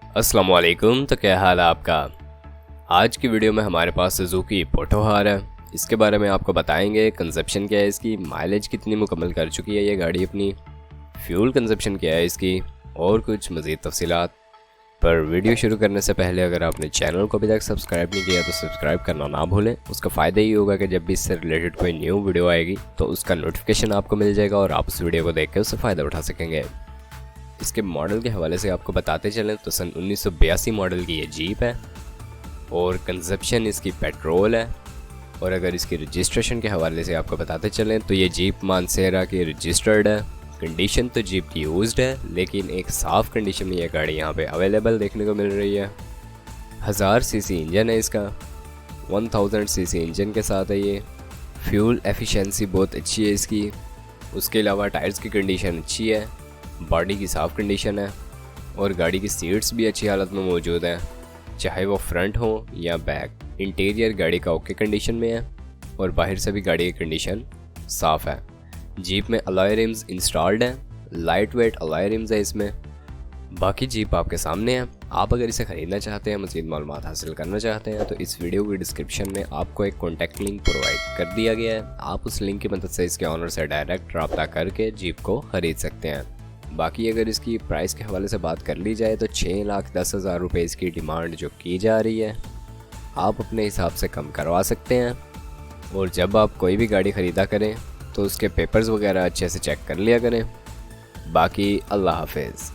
अस्सलाम वालेकुम। तो क्या हाल है आपका। आज की वीडियो में हमारे पास सुजुकी पोटोहार है। इसके बारे में आपको बताएंगे कंजप्शन क्या है इसकी, माइलेज कितनी मुकम्मल कर चुकी है ये गाड़ी अपनी, फ्यूल कंजप्शन क्या है इसकी और कुछ मज़ीद तफसीलात। पर वीडियो शुरू करने से पहले अगर आपने चैनल को अभी तक सब्सक्राइब नहीं किया तो सब्सक्राइब करना ना भूलें। उसका फ़ायदा ये होगा कि जब भी इससे रिलेटेड कोई न्यू वीडियो आएगी तो उसका नोटिफिकेशन आपको मिल जाएगा और आप उस वीडियो को देख के उससे फ़ायदा उठा सकेंगे। इसके मॉडल के हवाले से आपको बताते चलें तो सन 1982 मॉडल की ये जीप है और कंजप्शन इसकी पेट्रोल है। और अगर इसकी रजिस्ट्रेशन के हवाले से आपको बताते चलें तो ये जीप मानसेरा की रजिस्टर्ड है। कंडीशन तो जीप की यूज्ड है लेकिन एक साफ़ कंडीशन में ये गाड़ी यहाँ पे अवेलेबल देखने को मिल रही है। 1000 सीसी इंजन है इसका, 1000 सीसी इंजन के साथ है ये। फ्यूल एफिशिएंसी बहुत अच्छी है इसकी। उसके अलावा टायर्स की कंडीशन अच्छी है, बॉडी की साफ़ कंडीशन है और गाड़ी की सीट्स भी अच्छी हालत में मौजूद हैं, चाहे वो फ्रंट हो या बैक। इंटीरियर गाड़ी का ओके कंडीशन में है और बाहर से भी गाड़ी की कंडीशन साफ़ है। जीप में अलॉय रिम्स इंस्टॉल्ड हैं, लाइट वेट अलॉय रिम्स है इसमें। बाकी जीप आपके सामने है। आप अगर इसे ख़रीदना चाहते हैं, मज़ीद मालूमात हासिल करना चाहते हैं तो इस वीडियो की डिस्क्रिप्शन में आपको एक कॉन्टैक्ट लिंक प्रोवाइड कर दिया गया है। आप उस लिंक की मदद से इसके ऑनर से डायरेक्ट रब्ता करके जीप को ख़रीद सकते हैं। बाकी अगर इसकी प्राइस के हवाले से बात कर ली जाए तो 6,10,000 रुपये इसकी डिमांड जो की जा रही है, आप अपने हिसाब से कम करवा सकते हैं। और जब आप कोई भी गाड़ी ख़रीदा करें तो उसके पेपर्स वगैरह अच्छे से चेक कर लिया करें। बाकी अल्लाह हाफिज़।